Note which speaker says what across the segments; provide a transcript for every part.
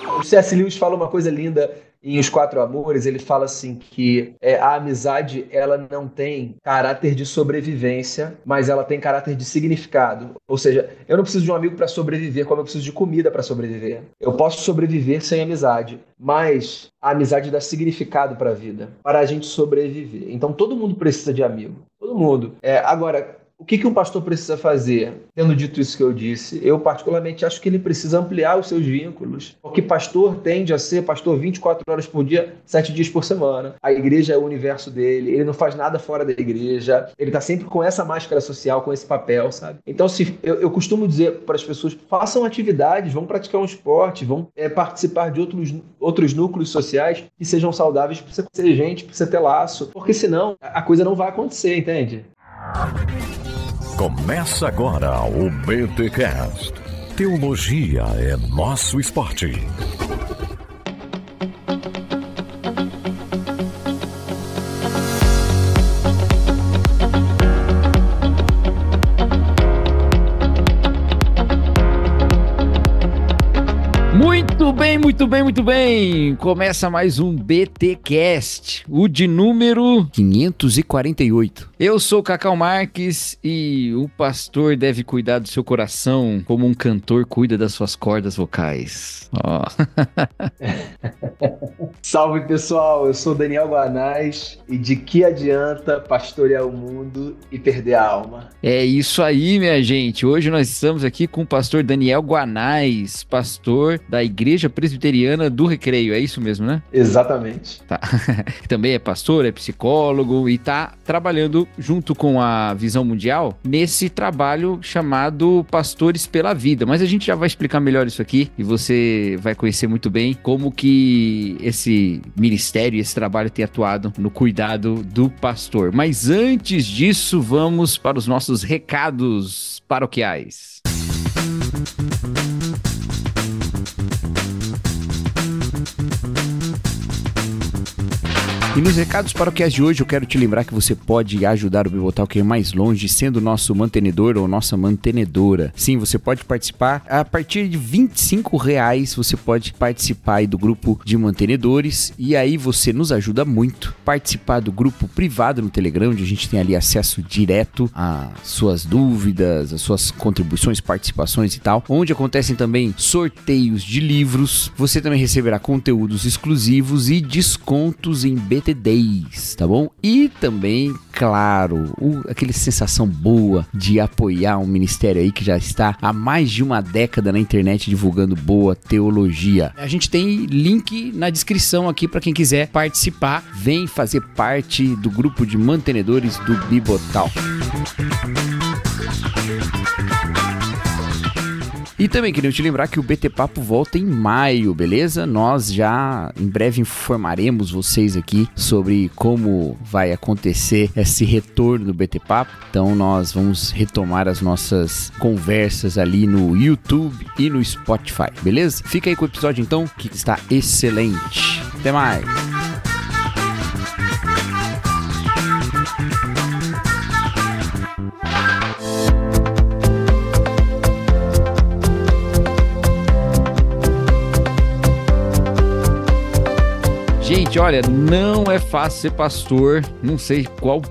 Speaker 1: O C.S. Lewis fala uma coisa linda em Os Quatro Amores. Ele fala assim que a amizade, ela não tem caráter de sobrevivência, mas ela tem caráter de significado. Ou seja, eu não preciso de um amigo para sobreviver, como eu preciso de comida para sobreviver. Eu posso sobreviver sem amizade, mas a amizade dá significado para a vida, para a gente sobreviver. Então todo mundo precisa de amigo, todo mundo. Agora, o que um pastor precisa fazer? Tendo dito isso que eu disse, eu particularmente acho que ele precisa ampliar os seus vínculos, porque pastor tende a ser pastor 24 horas por dia, 7 dias por semana. A igreja é o universo dele, ele não faz nada fora da igreja, ele está sempre com essa máscara social, com esse papel, sabe? Então, eu costumo dizer para as pessoas, façam atividades, vão praticar um esporte, vão participar de outros núcleos sociais que sejam saudáveis, para você conhecer gente, para você ter laço, porque senão a coisa não vai acontecer, entende?
Speaker 2: Começa agora o BTcast. Teologia é nosso esporte.
Speaker 3: Muito bem. Começa mais um BTcast, o de número 548. Eu sou Cacau Marques e o pastor deve cuidar do seu coração como um cantor cuida das suas cordas vocais.
Speaker 1: Salve, pessoal, eu sou Daniel Guanais e de que adianta pastorear o mundo e perder a alma?
Speaker 3: É isso aí, minha gente. Hoje nós estamos aqui com o pastor Daniel Guanais, pastor da Igreja Presbiteriana do Recreio, é isso mesmo, né?
Speaker 1: Exatamente.
Speaker 3: Tá. Também é pastor, é psicólogo e tá trabalhando junto com a Visão Mundial nesse trabalho chamado Pastores pela Vida. Mas a gente já vai explicar melhor isso aqui e você vai conhecer muito bem como que esse ministério, esse trabalho tem atuado no cuidado do pastor. Mas antes disso, vamos para os nossos recados paroquiais. E nos recados paroquiais de hoje eu quero te lembrar que você pode ajudar o Bibotalk a ir mais longe sendo nosso mantenedor ou nossa mantenedora. Sim, você pode participar a partir de R$25, você pode participar aí do grupo de mantenedores e aí você nos ajuda muito. Participar do grupo privado no Telegram, onde a gente tem ali acesso direto às suas dúvidas, às suas contribuições, participações e tal, onde acontecem também sorteios de livros. Você também receberá conteúdos exclusivos e descontos em BT10, tá bom? E também, claro, aquela sensação boa de apoiar um ministério aí que já está há mais de uma década na internet divulgando boa teologia. A gente tem link na descrição aqui para quem quiser participar. Vem fazer parte do grupo de mantenedores do Bibotalk. E também queria te lembrar que o BT Papo volta em maio, beleza? Nós já em breve informaremos vocês aqui sobre como vai acontecer esse retorno do BT Papo. Então nós vamos retomar as nossas conversas ali no YouTube e no Spotify, beleza? Fica aí com o episódio então, que está excelente. Até mais! Gente, olha, não é fácil ser pastor, não sei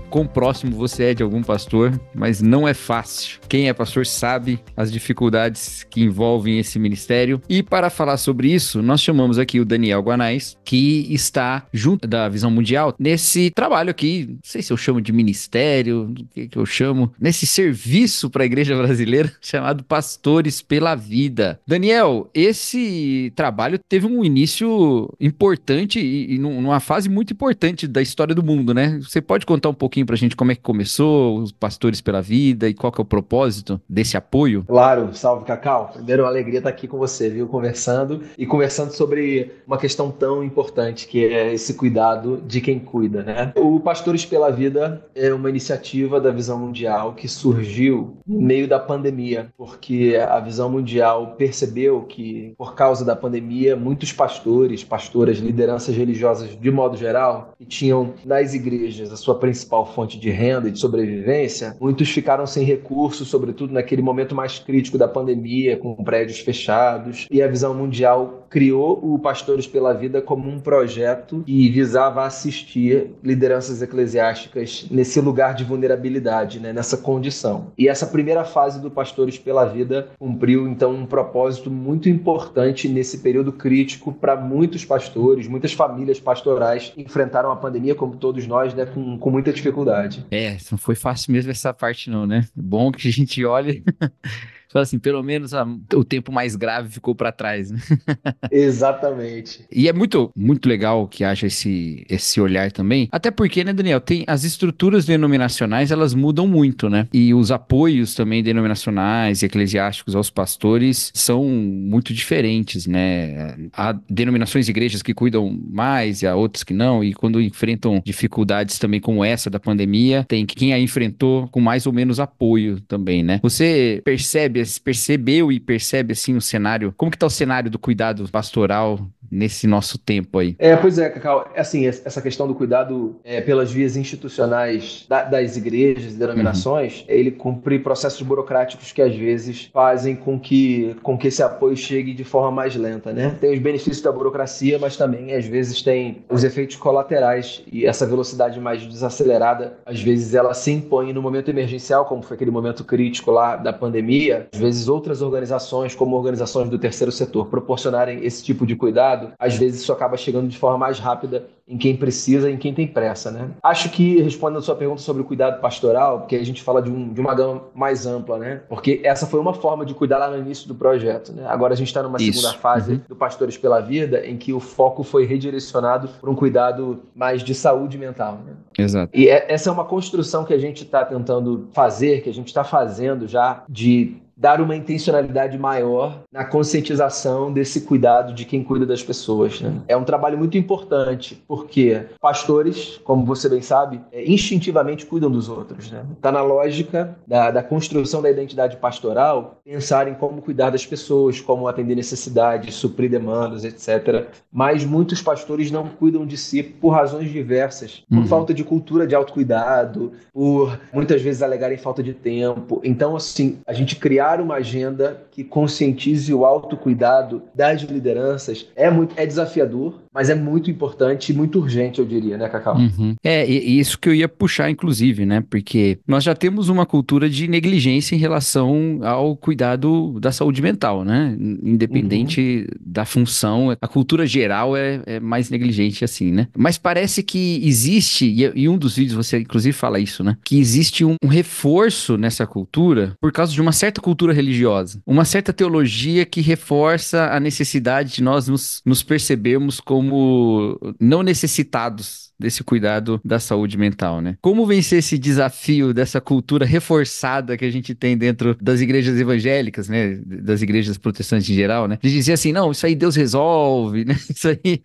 Speaker 3: quão próximo você é de algum pastor, mas não é fácil. Quem é pastor sabe as dificuldades que envolvem esse ministério. E para falar sobre isso, nós chamamos aqui o Daniel Guanais, que está junto da Visão Mundial nesse trabalho aqui, não sei se eu chamo de ministério, o que eu chamo, nesse serviço para a igreja brasileira chamado Pastores pela Vida. Daniel, esse trabalho teve um início importante e numa fase muito importante da história do mundo, né? Você pode contar um pouquinho pra gente como é que começou os Pastores pela Vida e qual que é o propósito desse apoio?
Speaker 1: Claro, salve, Cacau. Primeiro, uma alegria estar aqui com você, viu? Conversando sobre uma questão tão importante que é esse cuidado de quem cuida, né? O Pastores pela Vida é uma iniciativa da Visão Mundial que surgiu no meio da pandemia, porque a Visão Mundial percebeu que, por causa da pandemia, muitos pastores, pastoras, lideranças religiosas religiosas de modo geral, que tinham nas igrejas a sua principal fonte de renda e de sobrevivência, muitos ficaram sem recursos, sobretudo naquele momento mais crítico da pandemia, com prédios fechados, e a Visão Mundial criou o Pastores pela Vida como um projeto que visava assistir lideranças eclesiásticas nesse lugar de vulnerabilidade, né, nessa condição. E essa primeira fase do Pastores pela Vida cumpriu, então, um propósito muito importante nesse período crítico para muitos pastores, muitas famílias pastorais que enfrentaram a pandemia, como todos nós, né, com muita dificuldade.
Speaker 3: Não foi fácil mesmo essa parte não, né? Bom que a gente olhe... Fala assim, pelo menos o tempo mais grave ficou para trás, né?
Speaker 1: Exatamente.
Speaker 3: E é muito, muito legal que haja esse olhar também, até porque, né, Daniel, tem as estruturas denominacionais, elas mudam muito, né? E os apoios também denominacionais e eclesiásticos aos pastores são muito diferentes, né? Há denominações de igrejas que cuidam mais e há outras que não, e quando enfrentam dificuldades também como essa da pandemia, tem quem a enfrentou com mais ou menos apoio também, né? Você percebeu e percebe, assim, o cenário, como que tá o cenário do cuidado pastoral nesse nosso tempo aí?
Speaker 1: Pois é, Cacau, assim, essa questão do cuidado pelas vias institucionais das igrejas e denominações, ele cumpre processos burocráticos que às vezes fazem com que esse apoio chegue de forma mais lenta, né? Tem os benefícios da burocracia, mas também às vezes tem os efeitos colaterais, e essa velocidade mais desacelerada, às vezes ela se impõe no momento emergencial, como foi aquele momento crítico lá da pandemia. Às vezes outras organizações, como organizações do terceiro setor, proporcionarem esse tipo de cuidado, às vezes isso acaba chegando de forma mais rápida em quem precisa e em quem tem pressa, né? Acho que, respondendo a sua pergunta sobre o cuidado pastoral, porque a gente fala de uma gama mais ampla, né? Porque essa foi uma forma de cuidar lá no início do projeto, né? Agora a gente está numa segunda fase do Pastores pela Vida, em que o foco foi redirecionado para um cuidado mais de saúde mental, né?
Speaker 3: Exato.
Speaker 1: E essa é uma construção que a gente está tentando fazer, que a gente está fazendo já, de dar uma intencionalidade maior na conscientização desse cuidado de quem cuida das pessoas, né? É um trabalho muito importante, porque pastores, como você bem sabe, instintivamente cuidam dos outros, né? Está na lógica da construção da identidade pastoral, pensar em como cuidar das pessoas, como atender necessidades, suprir demandas, etc. Mas muitos pastores não cuidam de si por razões diversas, por falta de cultura de autocuidado, por muitas vezes alegarem falta de tempo. Então, assim, a gente criar uma agenda que conscientize o autocuidado das lideranças é desafiador, mas é muito importante e muito urgente, eu diria, né, Cacau?
Speaker 3: E isso que eu ia puxar, inclusive, né? Porque nós já temos uma cultura de negligência em relação ao cuidado da saúde mental, né? Independente da função, a cultura geral é mais negligente assim, né? Mas parece que existe, e um dos vídeos você inclusive fala isso, né? Que existe um reforço nessa cultura por causa de uma certa cultura religiosa, uma certa teologia que reforça a necessidade de nós nos percebermos como não necessitados desse cuidado da saúde mental, né? Como vencer esse desafio dessa cultura reforçada que a gente tem dentro das igrejas evangélicas, né? Das igrejas protestantes em geral, né? De dizer assim, não, isso aí Deus resolve, né? Isso aí,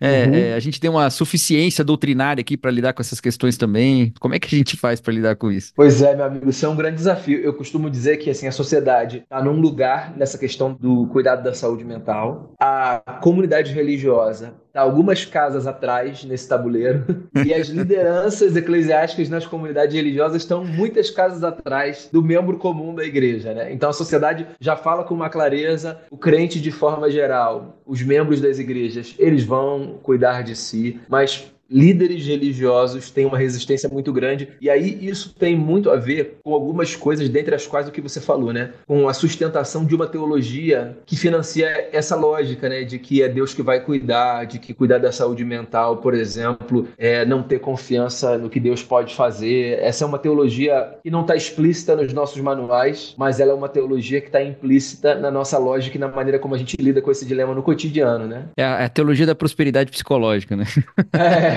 Speaker 3: a gente tem uma suficiência doutrinária aqui para lidar com essas questões também. Como é que a gente faz para lidar com isso?
Speaker 1: Pois é, meu amigo, isso é um grande desafio. Eu costumo dizer que, assim, a sociedade está num lugar nessa questão do cuidado da saúde mental. A comunidade religiosa está algumas casas atrás nesse tabuleiro, e as lideranças eclesiásticas nas comunidades religiosas estão muitas casas atrás do membro comum da igreja, né? Então a sociedade já fala com uma clareza, o crente de forma geral, os membros das igrejas, eles vão cuidar de si, mas líderes religiosos têm uma resistência muito grande, e aí isso tem muito a ver com algumas coisas, dentre as quais o que você falou, né? Com a sustentação de uma teologia que financia essa lógica, né? De que é Deus que vai cuidar, de que cuidar da saúde mental, por exemplo, é não ter confiança no que Deus pode fazer. Essa é uma teologia que não está explícita nos nossos manuais, mas ela é uma teologia que está implícita na nossa lógica e na maneira como a gente lida com esse dilema no cotidiano, né?
Speaker 3: É a teologia da prosperidade psicológica, né?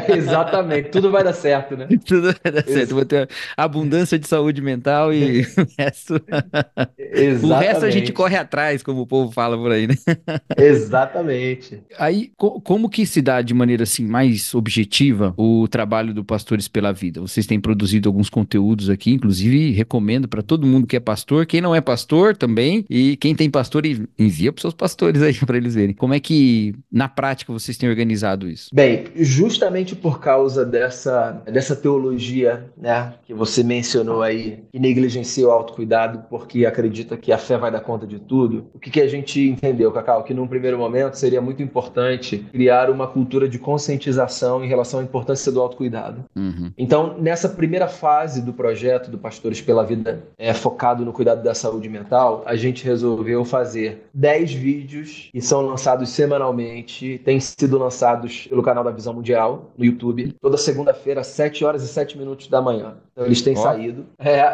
Speaker 1: Exatamente, tudo vai dar certo, né?
Speaker 3: Tudo vai dar certo.
Speaker 1: Ex-
Speaker 3: Vou ter abundância de saúde mental e o resto, o resto a gente corre
Speaker 1: exatamente,
Speaker 3: atrás, como o povo fala por aí, né?
Speaker 1: exatamente.
Speaker 3: Aí, como que se dá de maneira assim mais objetiva o trabalho do Pastores pela Vida? Vocês têm produzido alguns conteúdos aqui, inclusive recomendo para todo mundo que é pastor, quem não é pastor também, e quem tem pastor envia para seus pastores aí para eles verem. Como é que na prática vocês têm organizado isso?
Speaker 1: Bem, justamente por causa dessa teologia, né, que você mencionou aí, que negligencia o autocuidado porque acredita que a fé vai dar conta de tudo, o que a gente entendeu, Cacau? Que num primeiro momento seria muito importante criar uma cultura de conscientização em relação à importância do autocuidado.
Speaker 3: Uhum.
Speaker 1: Então, nessa primeira fase do projeto do Pastores pela Vida, focado no cuidado da saúde mental, a gente resolveu fazer 10 vídeos que são lançados semanalmente, têm sido lançados pelo canal da Visão Mundial no YouTube, toda segunda-feira, às 7 horas e 7 minutos da manhã. Então, eles têm saído,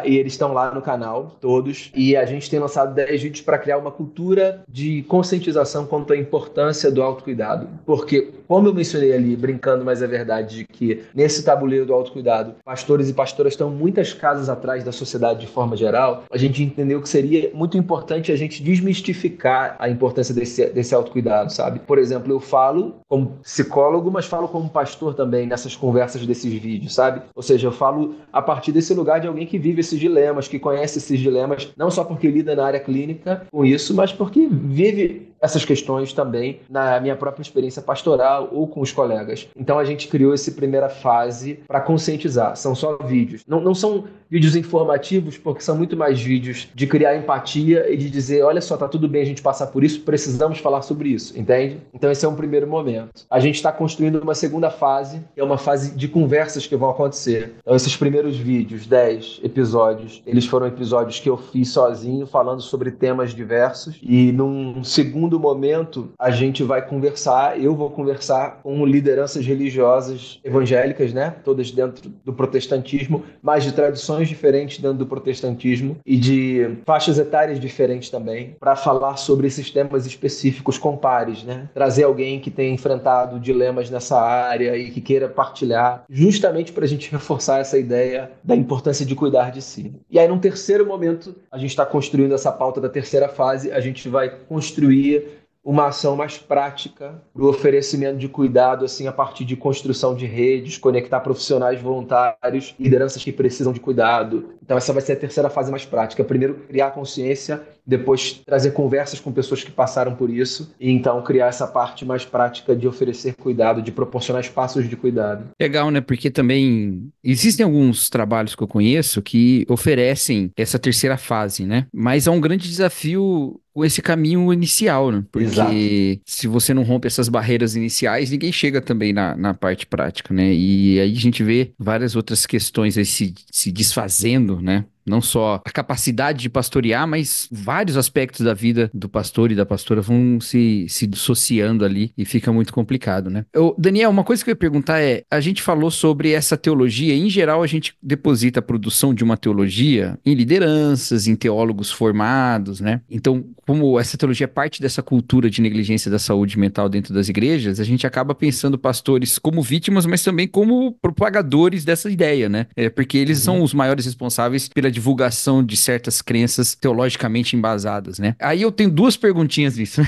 Speaker 1: e eles estão lá no canal, todos, e a gente tem lançado 10 vídeos para criar uma cultura de conscientização quanto à importância do autocuidado. Porque, como eu mencionei ali, brincando, mas é verdade, de que nesse tabuleiro do autocuidado, pastores e pastoras estão muitas casas atrás da sociedade de forma geral, a gente entendeu que seria muito importante a gente desmistificar a importância desse autocuidado, sabe? Por exemplo, eu falo como psicólogo, mas falo como pastor também nessas conversas desses vídeos, sabe? Ou seja, eu falo a partir desse lugar de alguém que vive esses dilemas, que conhece esses dilemas, não só porque lida na área clínica com isso, mas porque vive essas questões também na minha própria experiência pastoral ou com os colegas. Então a gente criou essa primeira fase para conscientizar. São só vídeos. Não são vídeos informativos, porque são muito mais vídeos de criar empatia e de dizer, olha só, tá tudo bem a gente passar por isso, precisamos falar sobre isso, entende? Então esse é um primeiro momento. A gente está construindo uma segunda fase, que é uma fase de conversas que vão acontecer. Então esses primeiros vídeos, 10 episódios, eles foram episódios que eu fiz sozinho, falando sobre temas diversos, e num segundo momento, a gente vai conversar, eu vou conversar com lideranças religiosas evangélicas, né? Todas dentro do protestantismo, mas de tradições diferentes dentro do protestantismo e de faixas etárias diferentes também, para falar sobre esses temas específicos com pares, né? Trazer alguém que tenha enfrentado dilemas nessa área e que queira partilhar, justamente para a gente reforçar essa ideia da importância de cuidar de si. E aí, num terceiro momento, a gente está construindo essa pauta da terceira fase, a gente vai construir uma ação mais prática para o oferecimento de cuidado, assim, a partir de construção de redes, conectar profissionais voluntários, lideranças que precisam de cuidado. Então essa vai ser a terceira fase mais prática. Primeiro, criar consciência, depois trazer conversas com pessoas que passaram por isso, e então criar essa parte mais prática de oferecer cuidado, de proporcionar espaços de cuidado.
Speaker 3: Legal, né? Porque também existem alguns trabalhos que eu conheço que oferecem essa terceira fase, né? Mas é um grande desafio esse caminho inicial, né?
Speaker 1: Exato.
Speaker 3: Porque se você não rompe essas barreiras iniciais, ninguém chega também na parte prática, né? E aí a gente vê várias outras questões aí se desfazendo, né? Não só a capacidade de pastorear, mas vários aspectos da vida do pastor e da pastora vão se dissociando ali e fica muito complicado, né? Daniel, uma coisa que eu ia perguntar é, a gente falou sobre essa teologia, em geral a gente deposita a produção de uma teologia em lideranças, em teólogos formados, né? Então, como essa teologia é parte dessa cultura de negligência da saúde mental dentro das igrejas, a gente acaba pensando pastores como vítimas, mas também como propagadores dessa ideia, né? Porque eles são os maiores responsáveis pela divulgação de certas crenças teologicamente embasadas, né? Aí eu tenho duas perguntinhas disso.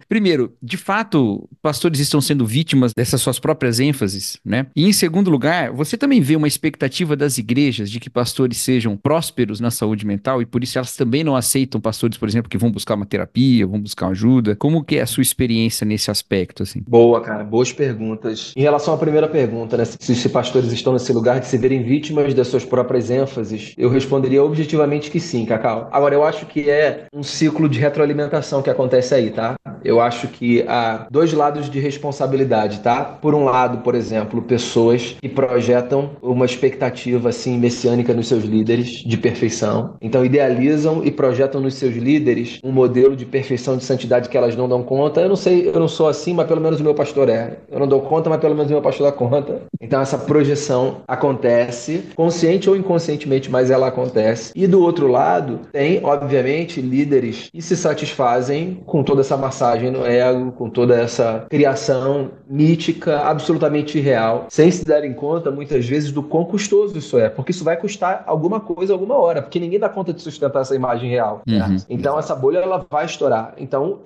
Speaker 3: Primeiro, de fato, pastores estão sendo vítimas dessas suas próprias ênfases, né? E em segundo lugar, você também vê uma expectativa das igrejas de que pastores sejam prósperos na saúde mental e por isso elas também não aceitam pastores, por exemplo, que vão buscar uma terapia, vão buscar uma ajuda? Como que é a sua experiência nesse aspecto, assim?
Speaker 1: Boa, cara, boas perguntas. Em relação à primeira pergunta, né, se pastores estão nesse lugar de se verem vítimas das suas próprias ênfases, eu responderia objetivamente que sim, Cacau. Agora, eu acho que é um ciclo de retroalimentação que acontece aí, tá? Eu acho que há dois lados de responsabilidade, tá? Por um lado, por exemplo, pessoas que projetam uma expectativa, assim, messiânica nos seus líderes de perfeição. Então, idealizam e projetam nos seus líderes um modelo de perfeição, de santidade que elas não dão conta. Eu não sei, eu não sou assim, mas pelo menos o meu pastor é. Eu não dou conta, mas pelo menos o meu pastor dá conta. Então, essa projeção acontece, consciente ou inconscientemente, mas ela acontece. E do outro lado, tem, obviamente, líderes que se satisfazem com toda essa massagem massagem no ego, com toda essa criação mítica, absolutamente irreal, sem se darem conta, muitas vezes, do quão custoso isso é, porque isso vai custar alguma coisa, alguma hora, porque ninguém dá conta de sustentar essa imagem real. Né? Então, essa bolha, ela vai estourar. Então,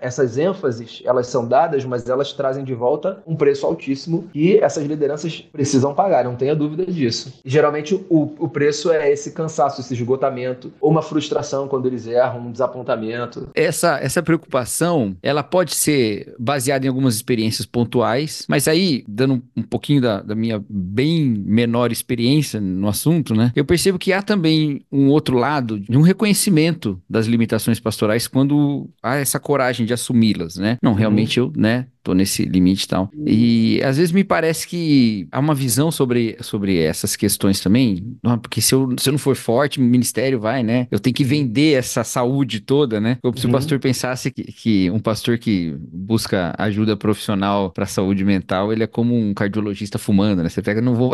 Speaker 1: essas ênfases, elas são dadas, mas elas trazem de volta um preço altíssimo que essas lideranças precisam pagar, não tenha dúvida disso. E, geralmente, o preço é esse cansaço, esse esgotamento, ou uma frustração quando eles erram, um desapontamento.
Speaker 3: Essa preocupação, ela pode ser baseada em algumas experiências pontuais, mas aí, dando um pouquinho da minha bem menor experiência no assunto, né? Eu percebo que há também um outro lado de um reconhecimento das limitações pastorais quando há essa coragem de assumi-las, né? Não, realmente eu, né? Tô nesse limite e tal. E às vezes me parece que há uma visão sobre essas questões também, porque se eu não for forte, o ministério vai, né? Eu tenho que vender essa saúde toda, né? Como se o pastor pensasse que um pastor que busca ajuda profissional para saúde mental, ele é como um cardiologista fumando, né? Você pega, não vou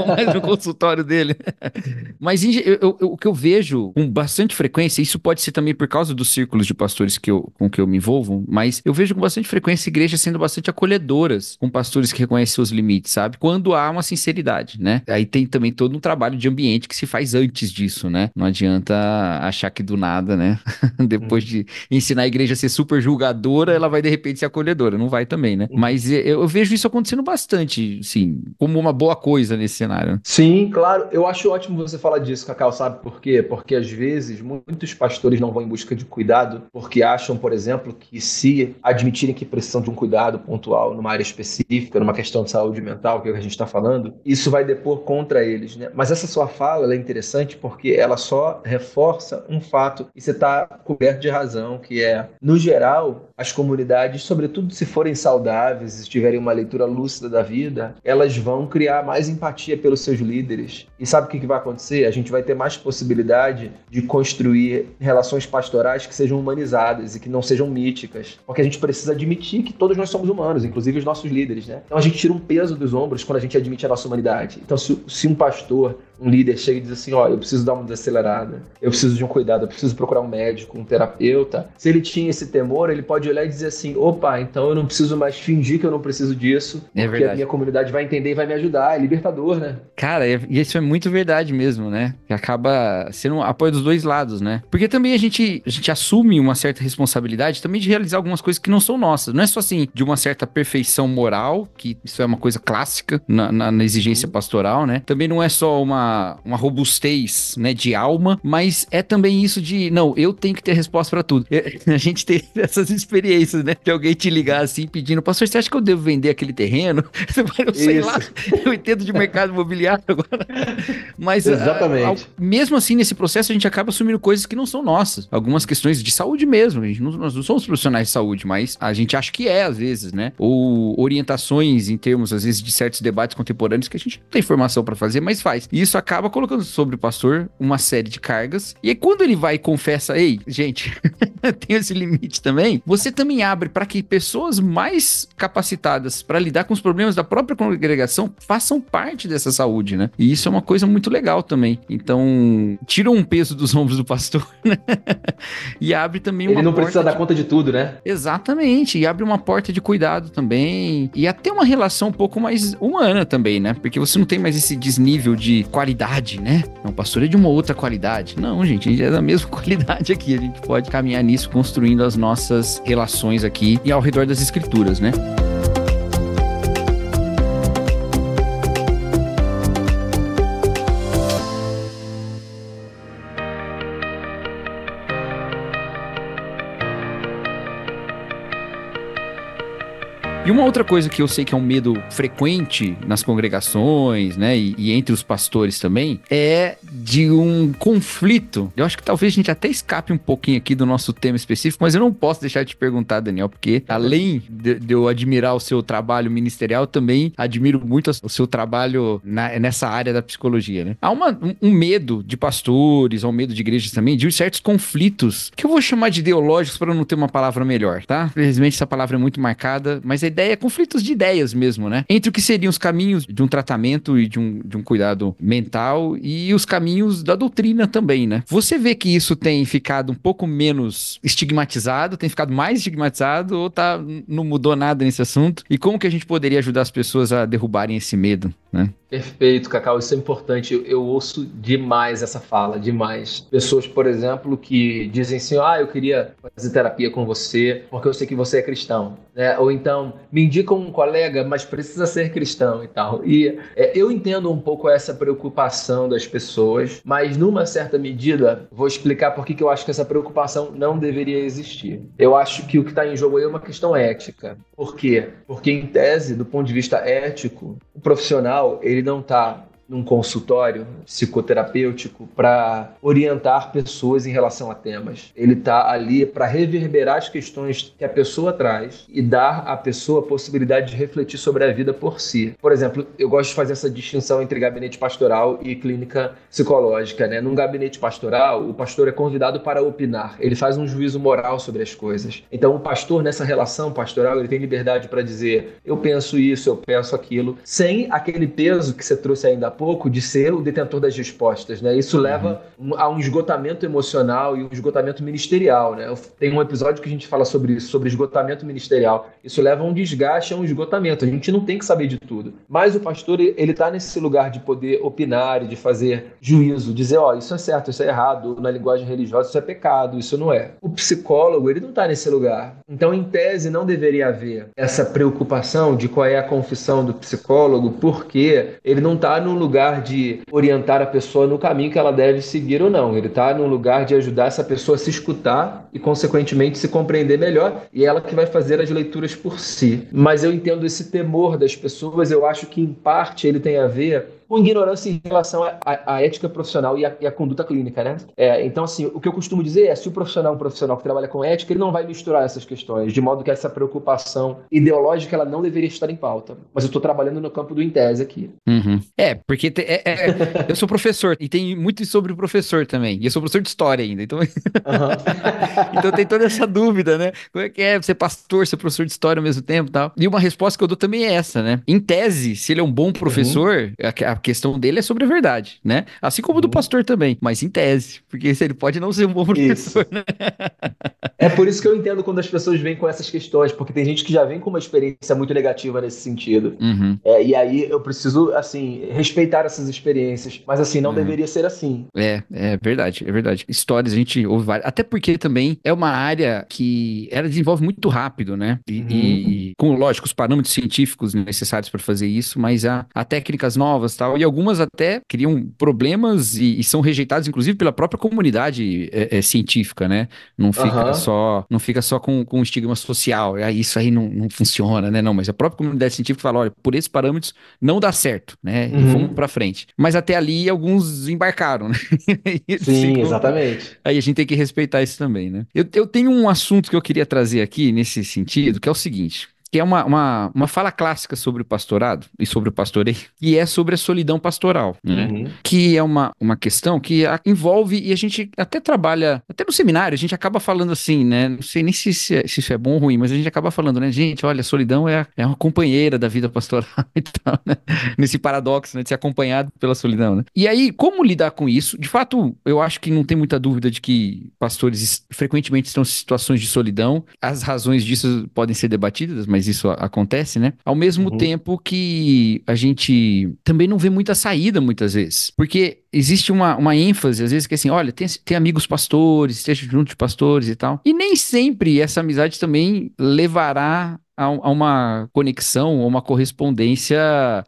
Speaker 3: mais no consultório dele. Mas o que eu vejo com bastante frequência, isso pode ser também por causa dos círculos de pastores com que eu me envolvo, mas eu vejo com bastante frequência igrejas sendo bastante acolhedoras com pastores que reconhecem seus limites, sabe? Quando há uma sinceridade, né? Aí tem também todo um trabalho de ambiente que se faz antes disso, né? Não adianta achar que do nada, né? Depois de ensinar a igreja a ser super julgadora, ela vai de repente ser acolhedora. Não vai também, né? Mas eu vejo isso acontecendo bastante, assim, como uma boa coisa nesse cenário.
Speaker 1: Sim, claro. Eu acho ótimo você falar disso, Cacau, sabe por quê? Porque às vezes muitos pastores não vão em busca de cuidado porque acham, por exemplo, que se admitirem que precisam de um cuidado pontual numa área específica, numa questão de saúde mental, que é o que a gente está falando, isso vai depor contra eles, né? Mas essa sua fala, ela é interessante porque ela só reforça um fato e você está coberto de razão, que é, no geral, as comunidades, sobretudo se forem saudáveis, se tiverem uma leitura lúcida da vida, elas vão criar mais empatia pelos seus líderes. E sabe o que vai acontecer? A gente vai ter mais possibilidade de construir relações pastorais que sejam humanizadas e que não sejam míticas, porque a gente precisa admitir que todos nós somos humanos, inclusive os nossos líderes, né? Então a gente tira um peso dos ombros quando a gente admite a nossa humanidade. Então se um pastor, um líder chega e diz assim, ó, eu preciso dar uma desacelerada, eu preciso de um cuidado, eu preciso procurar um médico, um terapeuta. Se ele tinha esse temor, ele pode olhar e dizer assim, opa, então eu não preciso mais fingir que eu não preciso disso, porque a minha comunidade vai entender e vai me ajudar. É libertador, né?
Speaker 3: Cara, e isso é muito verdade mesmo, né? Que acaba sendo um apoio dos dois lados, né? Porque também a gente assume uma certa responsabilidade também de realizar algumas coisas que não são nossas. Não é só assim, de uma certa perfeição moral, que isso é uma coisa clássica na exigência pastoral, né? Também não é só uma robustez, né, de alma, mas é também isso de, não, eu tenho que ter resposta pra tudo. A gente tem essas experiências, né? De alguém te ligar assim, pedindo, pastor, você acha que eu devo vender aquele terreno? Eu sei lá, eu entendo de mercado imobiliário agora. Mas,
Speaker 1: exatamente.
Speaker 3: Mesmo assim, nesse processo, a gente acaba assumindo coisas que não são nossas. Algumas questões de saúde mesmo. Nós não somos profissionais de saúde, mas a gente acha que às vezes, né? Ou orientações em termos, às vezes, de certos debates contemporâneos que a gente não tem informação pra fazer, mas faz. E isso acaba colocando sobre o pastor uma série de cargas. E aí, quando ele vai e confessa, ei, gente, tem esse limite também, você também abre para que pessoas mais capacitadas para lidar com os problemas da própria congregação façam parte dessa saúde, né? E isso é uma coisa muito legal também. Então, tira um peso dos ombros do pastor, né? E abre também uma porta...
Speaker 1: Ele não precisa dar conta de tudo, né?
Speaker 3: Exatamente. E abre uma porta de cuidado também. E até uma relação um pouco mais humana também, né? Porque você não tem mais esse desnível de qualidade, né? Não, o pastor é de uma outra qualidade. Não, gente, a gente é da mesma qualidade aqui. A gente pode caminhar nisso, construindo as nossas relações aqui e ao redor das escrituras, né? E uma outra coisa que eu sei que é um medo frequente nas congregações, né, e entre os pastores também, é de um conflito. Eu acho que talvez a gente até escape um pouquinho aqui do nosso tema específico, mas eu não posso deixar de te perguntar, Daniel, porque além de eu admirar o seu trabalho ministerial, também admiro muito o seu trabalho nessa área da psicologia, né? Há um medo de pastores, há um medo de igrejas também, de certos conflitos, que eu vou chamar de ideológicos para não ter uma palavra melhor, tá? Infelizmente essa palavra é muito marcada, mas a ideia é conflitos de ideias mesmo, né? Entre o que seriam os caminhos de um tratamento e de um cuidado mental e os caminhos caminhos da doutrina também, né? Você vê que isso tem ficado um pouco menos estigmatizado, tem ficado mais estigmatizado ou não mudou nada nesse assunto? E como que a gente poderia ajudar as pessoas a derrubarem esse medo, né?
Speaker 1: Perfeito, Cacau, isso é importante. Eu ouço demais essa fala, demais. Pessoas, por exemplo, que dizem assim, eu queria fazer terapia com você porque eu sei que você é cristão, né? Ou então, me indica um colega, mas precisa ser cristão e tal. E eu entendo um pouco essa preocupação das pessoas, mas numa certa medida, vou explicar por que eu acho que essa preocupação não deveria existir. Eu acho que o que está em jogo aí é uma questão ética. Por quê? Porque, em tese, do ponto de vista ético, o profissional, ele não está num consultório psicoterapêutico para orientar pessoas em relação a temas. Ele está ali para reverberar as questões que a pessoa traz e dar à pessoa a possibilidade de refletir sobre a vida por si. Por exemplo, eu gosto de fazer essa distinção entre gabinete pastoral e clínica psicológica, né? Num gabinete pastoral, o pastor é convidado para opinar. Ele faz um juízo moral sobre as coisas. Então, o pastor, nessa relação pastoral, ele tem liberdade para dizer, eu penso isso, eu penso aquilo, sem aquele peso que você trouxe ainda há pouco de ser o detentor das respostas, né? Isso leva a um esgotamento emocional e um esgotamento ministerial, né? Tem um episódio que a gente fala sobre isso, sobre esgotamento ministerial. Isso leva a um desgaste, a um esgotamento. A gente não tem que saber de tudo. Mas o pastor, ele está nesse lugar de poder opinar e de fazer juízo, dizer, isso é certo, isso é errado, na linguagem religiosa isso é pecado, isso não é. O psicólogo, ele não está nesse lugar. Então, em tese, não deveria haver essa preocupação de qual é a confissão do psicólogo, porque ele não está no lugar de orientar a pessoa no caminho que ela deve seguir ou não. Ele está no lugar de ajudar essa pessoa a se escutar e, consequentemente, se compreender melhor, e ela que vai fazer as leituras por si. Mas eu entendo esse temor das pessoas, eu acho que, em parte, ele tem a ver com ignorância em relação à ética profissional e à conduta clínica, né? Então, assim, o que eu costumo dizer é, se o profissional é um profissional que trabalha com ética, ele não vai misturar essas questões, de modo que essa preocupação ideológica, ela não deveria estar em pauta. Mas eu estou trabalhando no campo do Intese aqui.
Speaker 3: Porque eu sou professor, e tem muito sobre o professor também, e eu sou professor de história ainda, então... Então tem toda essa dúvida, né? Como é que é ser pastor, ser professor de história ao mesmo tempo e tal? E uma resposta que eu dou também é essa, né? Em tese, se ele é um bom professor, a questão dele é sobre a verdade, né? Assim como do pastor também, mas em tese, porque ele pode não ser um bom professor, né?
Speaker 1: É por isso que eu entendo quando as pessoas vêm com essas questões, porque tem gente que já vem com uma experiência muito negativa nesse sentido. E aí eu preciso, assim, respeitar essas experiências, mas assim, não deveria ser assim.
Speaker 3: É verdade, é verdade. Histórias a gente ouve várias, até porque também é uma área que ela desenvolve muito rápido, né? E com, lógico, os parâmetros científicos necessários para fazer isso, mas há técnicas novas e tal, e algumas até criam problemas e são rejeitadas, inclusive, pela própria comunidade científica, né? Não fica só com estigma social, isso aí não funciona, né? Não, mas a própria comunidade científica fala, olha, por esses parâmetros não dá certo, né? E vamos pra frente. Mas até ali alguns embarcaram, né?
Speaker 1: Sim, exatamente.
Speaker 3: Aí a gente tem que respeitar isso também, né? Eu tenho um assunto que eu queria trazer aqui nesse sentido, que é o seguinte, que é uma fala clássica sobre o pastorado e sobre o pastoreio, e é sobre a solidão pastoral, né? Que é uma questão que envolve, e a gente até trabalha, até no seminário, a gente acaba falando assim, né? Não sei nem se isso é bom ou ruim, mas a gente acaba falando, né? Gente, olha, a solidão é uma companheira da vida pastoral e tal, né? Nesse paradoxo, né? De ser acompanhado pela solidão, né? E aí, como lidar com isso? De fato, eu acho que não tem muita dúvida de que pastores frequentemente estão em situações de solidão. As razões disso podem ser debatidas, mas isso acontece, né? Ao mesmo tempo que a gente também não vê muita saída muitas vezes, porque existe uma ênfase, às vezes, que é assim, olha, tem amigos pastores, esteja junto de pastores e tal, e nem sempre essa amizade também levará a uma conexão, a uma correspondência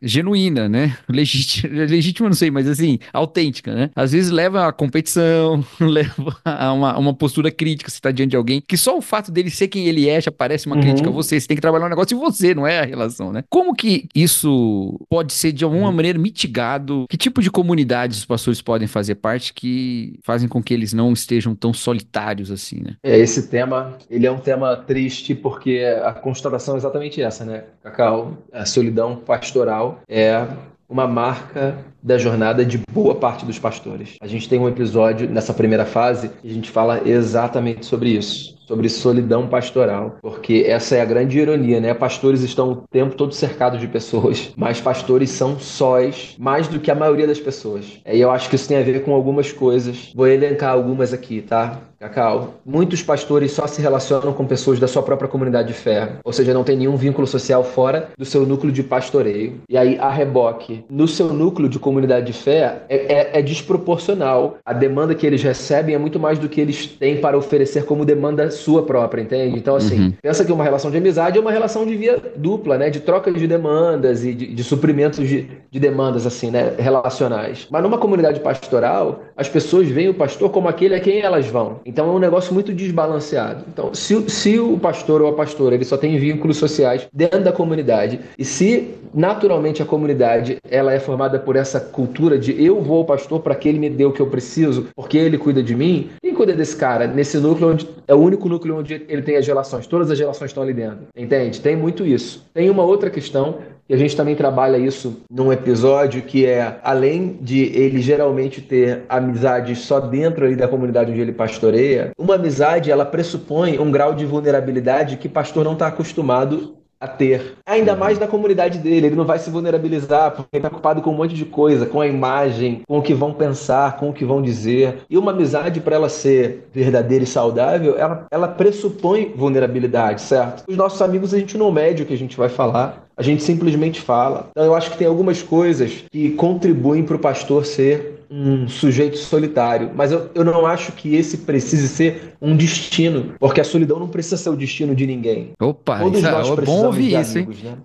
Speaker 3: genuína, né? Legítima, não sei, mas assim, autêntica, né? Às vezes leva a competição, leva a uma postura crítica, se tá diante de alguém, que só o fato dele ser quem ele é já parece uma crítica a você tem que trabalhar um negócio em você, não é a relação, né? Como que isso pode ser de alguma maneira mitigado? Que tipo de comunidades os pastores podem fazer parte que fazem com que eles não estejam tão solitários assim, né?
Speaker 1: Esse tema, ele é um tema triste porque a constatação é exatamente essa, né, Cacau? A solidão pastoral é uma marca da jornada de boa parte dos pastores. A gente tem um episódio nessa primeira fase que a gente fala exatamente sobre isso. sobre solidão pastoral, porque essa é a grande ironia, né? Pastores estão o tempo todo cercados de pessoas, mas pastores são sós mais do que a maioria das pessoas. E eu acho que isso tem a ver com algumas coisas. Vou elencar algumas aqui, tá? Cacau, muitos pastores só se relacionam com pessoas da sua própria comunidade de fé, ou seja, não tem nenhum vínculo social fora do seu núcleo de pastoreio. E aí, a reboque, no seu núcleo de comunidade de fé, é desproporcional. A demanda que eles recebem é muito mais do que eles têm para oferecer como demanda sua própria, entende? Então, assim, pensa que uma relação de amizade é uma relação de via dupla, né? De troca de demandas e de suprimentos de demandas, assim, né? Relacionais. Mas numa comunidade pastoral, as pessoas veem o pastor como aquele a quem elas vão. Então é um negócio muito desbalanceado. Então, se o pastor ou a pastora ele só tem vínculos sociais dentro da comunidade, e se naturalmente a comunidade ela é formada por essa cultura de eu vou ao pastor para que ele me dê o que eu preciso, porque ele cuida de mim, quem cuida desse cara nesse núcleo onde é o único núcleo onde ele tem as relações, todas as relações estão ali dentro, entende? Tem muito isso. Tem uma outra questão e a gente também trabalha isso num episódio que é, além de ele geralmente ter amizade só dentro ali da comunidade onde ele pastoreia, uma amizade, ela pressupõe um grau de vulnerabilidade que pastor não está acostumado a ter. Ainda mais na comunidade dele, ele não vai se vulnerabilizar porque ele está ocupado com um monte de coisa, com a imagem, com o que vão pensar, com o que vão dizer. E uma amizade, para ela ser verdadeira e saudável, ela pressupõe vulnerabilidade, certo? Os nossos amigos, a gente não mede o que a gente vai falar, a gente simplesmente fala. Então eu acho que tem algumas coisas que contribuem para o pastor ser um sujeito solitário, mas eu não acho que esse precise ser um destino, porque a solidão não precisa ser o destino de ninguém.
Speaker 3: Opa,
Speaker 1: Todos
Speaker 3: isso
Speaker 1: nós
Speaker 3: é bom
Speaker 1: precisamos
Speaker 3: ouvir
Speaker 1: de
Speaker 3: isso,
Speaker 1: amigos,
Speaker 3: hein?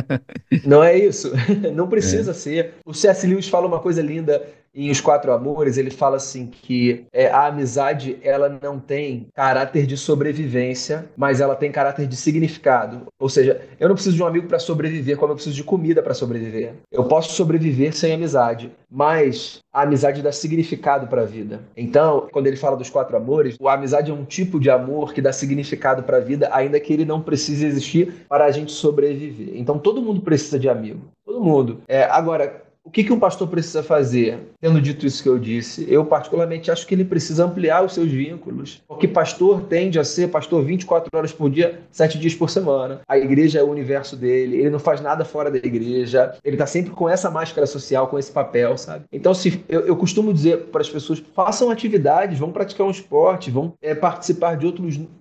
Speaker 1: né? Não é isso? Não precisa ser. O C.S. Lewis fala uma coisa linda em Os Quatro Amores, ele fala assim que a amizade ela não tem caráter de sobrevivência, mas ela tem caráter de significado. Ou seja, eu não preciso de um amigo para sobreviver, como eu preciso de comida para sobreviver. Eu posso sobreviver sem amizade, mas a amizade dá significado para a vida. Então, quando ele fala dos quatro amores, a amizade é um tipo de amor que dá significado para a vida, ainda que ele não precise existir para a gente sobreviver. Então, todo mundo precisa de amigo. Todo mundo. Agora, o que um pastor precisa fazer? Tendo dito isso que eu disse, eu particularmente acho que ele precisa ampliar os seus vínculos, porque pastor tende a ser pastor 24 horas por dia, 7 dias por semana. A igreja é o universo dele, ele não faz nada fora da igreja, ele está sempre com essa máscara social, com esse papel, sabe? Então, eu costumo dizer para as pessoas, façam atividades, vão praticar um esporte, vão participar de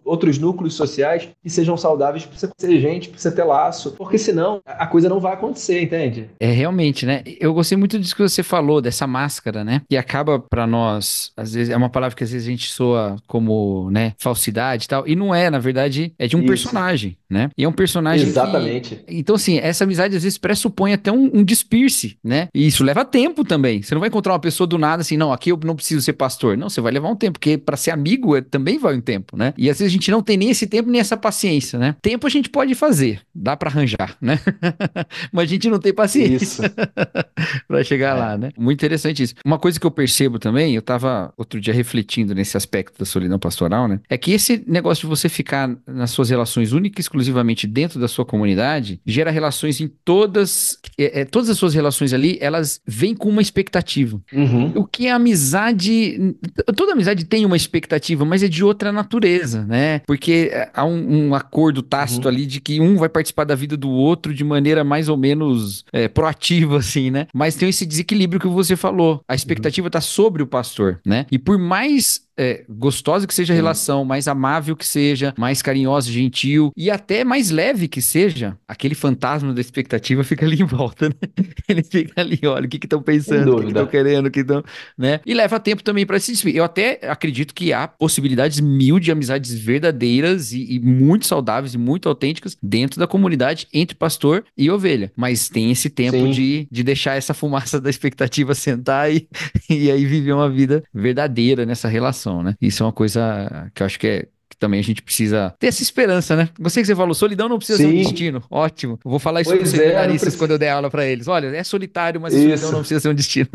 Speaker 1: outros núcleos sociais que sejam saudáveis, precisa ser gente, precisa ter laço, porque senão a coisa não vai acontecer, entende?
Speaker 3: É realmente, né? Eu gostei muito disso que você falou, dessa máscara, né? Que acaba pra nós, às vezes, é uma palavra que às vezes a gente soa como, né, falsidade e tal, e não é, na verdade, é de um personagem, né? E é um personagem
Speaker 1: exatamente.
Speaker 3: Então, assim, essa amizade às vezes pressupõe até um despirce, né? E isso leva tempo também. Você não vai encontrar uma pessoa do nada assim, não, aqui eu não preciso ser pastor. Não, você vai levar um tempo, porque pra ser amigo também vai um tempo, né? E às vezes a gente não tem nem esse tempo, nem essa paciência, né? Tempo a gente pode fazer, dá pra arranjar, né? Mas a gente não tem paciência pra chegar lá, né? Muito interessante isso. Uma coisa que eu percebo também, eu tava outro dia refletindo nesse aspecto da solidão pastoral, né? É que esse negócio de você ficar nas suas relações única e exclusivamente dentro da sua comunidade, gera relações em todas as suas relações ali, elas vêm com uma expectativa. O que é amizade, toda amizade tem uma expectativa, mas é de outra natureza, né? Porque há um acordo tácito ali de que um vai participar da vida do outro de maneira mais ou menos proativa, assim, né? Mas tem esse desequilíbrio que você falou. A expectativa tá sobre o pastor, né? E por mais gostosa que seja a relação, mais amável que seja, mais carinhosa, gentil e até mais leve que seja, aquele fantasma da expectativa fica ali em volta, né? Ele fica ali, olha, o que estão pensando, o que estão querendo, o que estão, né? E leva tempo também para se despedir. Eu até acredito que há possibilidades mil de amizades verdadeiras e muito saudáveis e muito autênticas dentro da comunidade entre pastor e ovelha, mas tem esse tempo de deixar essa fumaça da expectativa sentar e aí viver uma vida verdadeira nessa relação, né? Isso é uma coisa que eu acho que também a gente precisa ter essa esperança, né? Gostei que você falou, solidão não precisa ser um destino. Ótimo. Eu vou falar isso para os seminaristas quando eu der aula para eles. Olha, é solitário, mas a solidão não precisa ser um destino.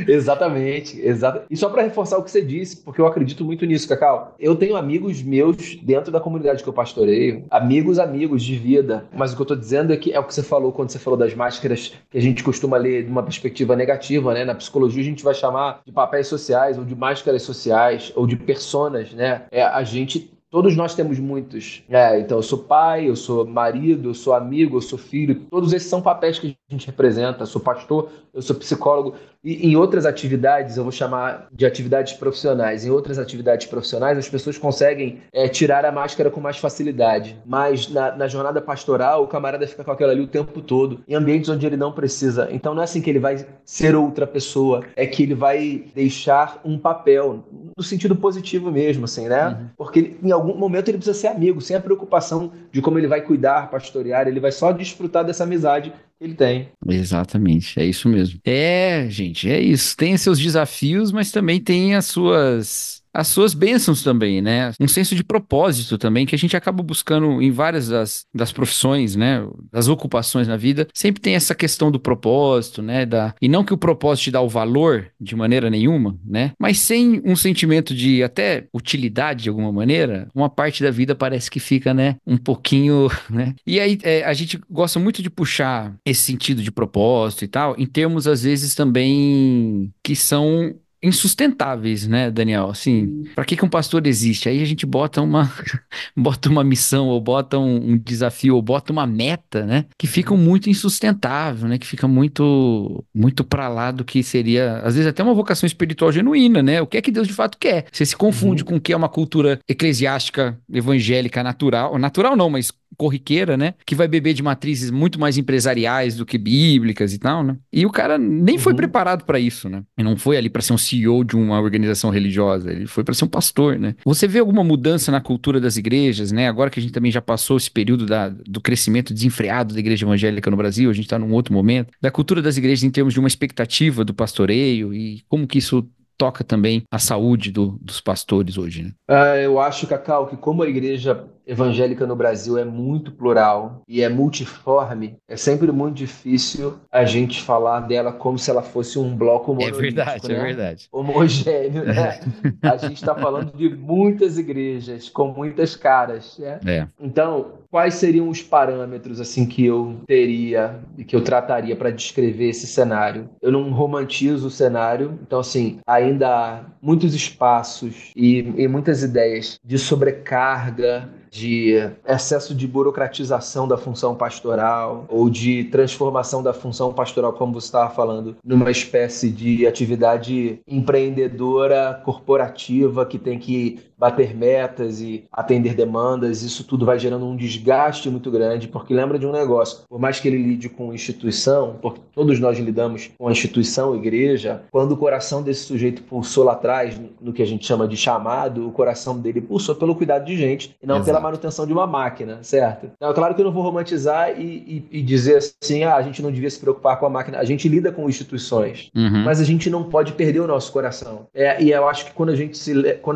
Speaker 1: Exatamente, exato. E só para reforçar o que você disse, porque eu acredito muito nisso, Cacau. Eu tenho amigos meus dentro da comunidade que eu pastoreio, amigos de vida. Mas o que eu tô dizendo é que é o que você falou quando você falou das máscaras que a gente costuma ler de uma perspectiva negativa, né? Na psicologia a gente vai chamar de papéis sociais ou de máscaras sociais ou de personas, né? Todos nós temos muitos. Então, eu sou pai, eu sou marido, eu sou amigo, eu sou filho. Todos esses são papéis que a gente representa. Eu sou pastor, eu sou psicólogo. E em outras atividades, eu vou chamar de atividades profissionais. Em outras atividades profissionais, as pessoas conseguem tirar a máscara com mais facilidade. Mas na jornada pastoral, o camarada fica com aquela ali o tempo todo, em ambientes onde ele não precisa. Então, não é assim que ele vai ser outra pessoa, é que ele vai deixar um papel, no sentido positivo mesmo, assim, né?
Speaker 3: Uhum.
Speaker 1: Porque em algum momento ele precisa ser amigo, sem a preocupação de como ele vai cuidar, pastorear, ele vai só desfrutar dessa amizade que ele tem.
Speaker 3: Exatamente, é isso mesmo. Gente, é isso. Tem seus desafios, mas também tem as suas bênçãos também, né? Um senso de propósito também, que a gente acaba buscando em várias das profissões, né? Das ocupações na vida. Sempre tem essa questão do propósito, né? E não que o propósito te dá o valor de maneira nenhuma, né? Mas sem um sentimento de até utilidade de alguma maneira, uma parte da vida parece que fica, né? Um pouquinho, né? E aí a gente gosta muito de puxar esse sentido de propósito e tal, em termos às vezes também que são insustentáveis, né, Daniel? Assim, para que um pastor existe? Aí a gente bota bota uma missão, ou bota um desafio, ou bota uma meta, né, que fica muito insustentável, né, que fica muito, muito para lá do que seria, às vezes até uma vocação espiritual genuína, né? O que é que Deus de fato quer? Você se confunde com o que é uma cultura eclesiástica, evangélica, natural não, mas corriqueira, né? Que vai beber de matrizes muito mais empresariais do que bíblicas e tal, né? E o cara nem foi preparado para isso, né? E não foi ali para ser um CEO de uma organização religiosa, ele foi para ser um pastor, né? Você vê alguma mudança na cultura das igrejas, né? Agora que a gente também já passou esse período do crescimento desenfreado da igreja evangélica no Brasil, a gente tá num outro momento, da cultura das igrejas em termos de uma expectativa do pastoreio e como que isso toca também a saúde dos pastores hoje, né?
Speaker 1: Eu acho, Cacau, que como a igreja evangélica no Brasil é muito plural e é multiforme, é sempre muito difícil a gente falar dela como se ela fosse um bloco monolítico, né?
Speaker 3: É verdade.
Speaker 1: Homogêneo, né? A gente está falando de muitas igrejas com muitas caras, né? Então, quais seriam os parâmetros assim que eu teria e que eu trataria para descrever esse cenário? Eu não romantizo o cenário, então assim, ainda há muitos espaços e muitas ideias de sobrecarga, de excesso de burocratização da função pastoral ou de transformação da função pastoral, como você estava falando, numa espécie de atividade empreendedora, corporativa, que tem que bater metas e atender demandas. Isso tudo vai gerando um desgaste muito grande, porque lembra de um negócio, por mais que ele lide com instituição, porque todos nós lidamos com a instituição, igreja, quando o coração desse sujeito pulsou lá atrás, no que a gente chama de chamado, o coração dele pulsou pelo cuidado de gente e não pela manutenção de uma máquina, certo? Então, é claro que eu não vou romantizar e dizer assim, a gente não devia se preocupar com a máquina. A gente lida com instituições, mas a gente não pode perder o nosso coração. E eu acho que quando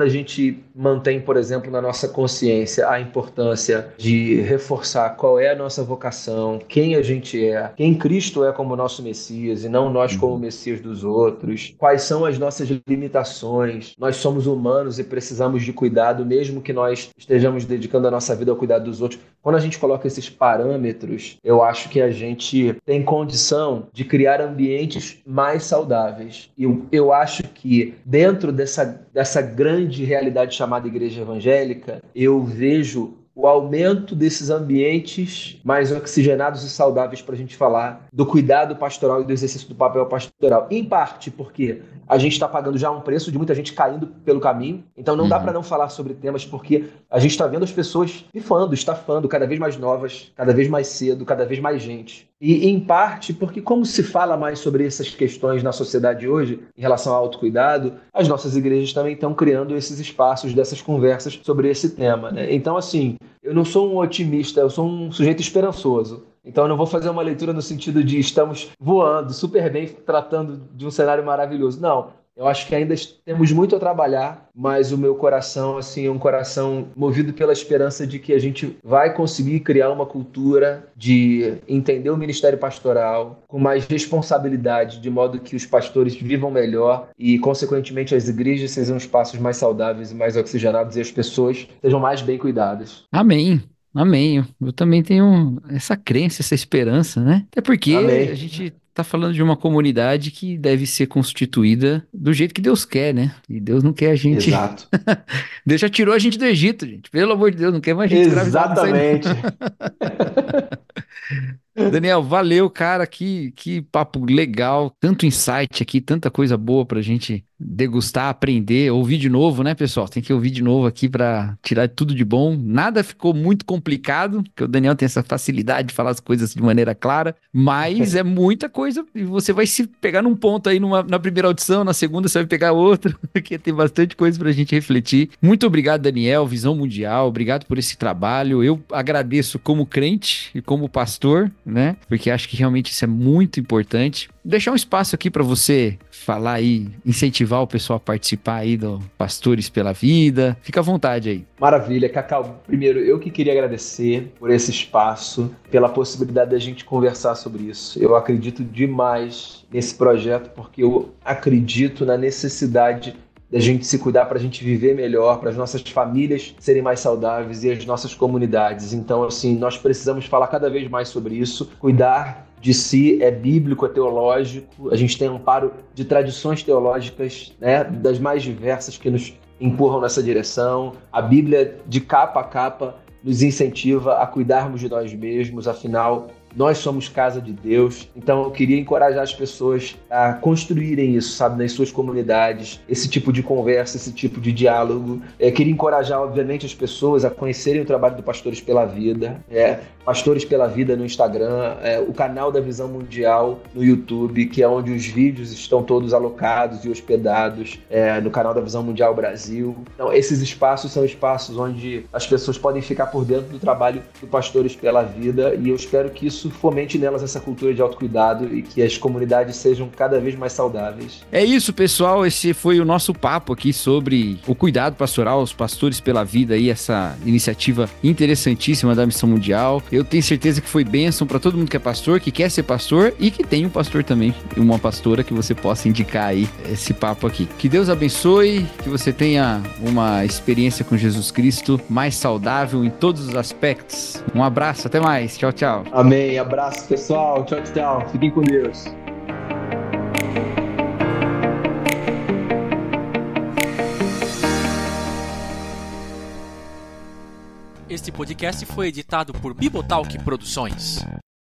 Speaker 1: a gente mantém, por exemplo, na nossa consciência a importância de reforçar qual é a nossa vocação, quem a gente é, quem Cristo é como nosso Messias e não nós como Messias dos outros, quais são as nossas limitações, nós somos humanos e precisamos de cuidado, mesmo que nós estejamos dedicando a nossa vida ao cuidado dos outros. Quando a gente coloca esses parâmetros, eu acho que a gente tem condição de criar ambientes mais saudáveis. E eu acho que dentro dessa grande realidade chamada igreja evangélica, eu vejo o aumento desses ambientes mais oxigenados e saudáveis para a gente falar do cuidado pastoral e do exercício do papel pastoral. Em parte porque a gente está pagando já um preço de muita gente caindo pelo caminho, então não dá para não falar sobre temas, porque a gente está vendo as pessoas estafando, cada vez mais novas, cada vez mais cedo, cada vez mais gente. E em parte porque como se fala mais sobre essas questões na sociedade hoje, em relação ao autocuidado, as nossas igrejas também estão criando esses espaços dessas conversas sobre esse tema, né? Então, assim, eu não sou um otimista, eu sou um sujeito esperançoso. Então eu não vou fazer uma leitura no sentido de estamos voando super bem, tratando de um cenário maravilhoso. Não, Eu acho que ainda temos muito a trabalhar, mas o meu coração, assim, é um coração movido pela esperança de que a gente vai conseguir criar uma cultura de entender o ministério pastoral com mais responsabilidade, de modo que os pastores vivam melhor e, consequentemente, as igrejas sejam espaços mais saudáveis e mais oxigenados e as pessoas sejam mais bem cuidadas.
Speaker 3: Amém. Amém. Eu também tenho essa crença, essa esperança, né? Até porque a
Speaker 1: Amém.
Speaker 3: gente tá falando de uma comunidade que deve ser constituída do jeito que Deus quer, né? E Deus não quer a gente.
Speaker 1: Exato.
Speaker 3: Deus já tirou a gente do Egito, gente. Pelo amor de Deus, não quer mais a gente escravizado nisso aí, não.
Speaker 1: Exatamente.
Speaker 3: Daniel, valeu, cara. Que papo legal. Tanto insight aqui, tanta coisa boa pra gente degustar, aprender, ouvir de novo, né, pessoal? Tem que ouvir de novo aqui pra tirar tudo de bom. Nada ficou muito complicado, porque o Daniel tem essa facilidade de falar as coisas de maneira clara, mas é muita coisa e você vai se pegar num ponto aí na primeira audição, na segunda você vai pegar outro, porque tem bastante coisa pra gente refletir. Muito obrigado, Daniel, Visão Mundial, obrigado por esse trabalho. Eu agradeço como crente e como pastor, né? Porque acho que realmente isso é muito importante. Deixar um espaço aqui para você falar aí, incentivar o pessoal a participar aí do Pastores pela Vida. Fica à vontade aí.
Speaker 1: Maravilha, Cacau. Primeiro, eu que queria agradecer por esse espaço, pela possibilidade da gente conversar sobre isso. Eu acredito demais nesse projeto porque eu acredito na necessidade da gente se cuidar para a gente viver melhor, para as nossas famílias serem mais saudáveis e as nossas comunidades. Então, assim, nós precisamos falar cada vez mais sobre isso, cuidar de si é bíblico, é teológico, a gente tem amparo de tradições teológicas, né, das mais diversas que nos empurram nessa direção. A Bíblia, de capa a capa, nos incentiva a cuidarmos de nós mesmos, afinal, nós somos casa de Deus. Então eu queria encorajar as pessoas a construírem isso, sabe, nas suas comunidades, esse tipo de conversa, esse tipo de diálogo. Queria encorajar, obviamente, as pessoas a conhecerem o trabalho do Pastores pela Vida, Pastores pela Vida no Instagram, o canal da Visão Mundial no YouTube, que é onde os vídeos estão todos alocados e hospedados, no canal da Visão Mundial Brasil. Então esses espaços são espaços onde as pessoas podem ficar por dentro do trabalho do Pastores pela Vida, e eu espero que isso fomente nelas essa cultura de autocuidado e que as comunidades sejam cada vez mais saudáveis.
Speaker 3: É isso, pessoal. Esse foi o nosso papo aqui sobre o cuidado pastoral, os Pastores pela Vida e essa iniciativa interessantíssima da Missão Mundial. Eu tenho certeza que foi bênção para todo mundo que é pastor, que quer ser pastor e que tem um pastor também, uma pastora que você possa indicar aí esse papo aqui. Que Deus abençoe, que você tenha uma experiência com Jesus Cristo mais saudável em todos os aspectos. Um abraço, até mais. Tchau, tchau.
Speaker 1: Amém. Abraço, pessoal. Tchau, tchau. Fiquem com Deus.
Speaker 4: Este podcast foi editado por Bibotalk Produções.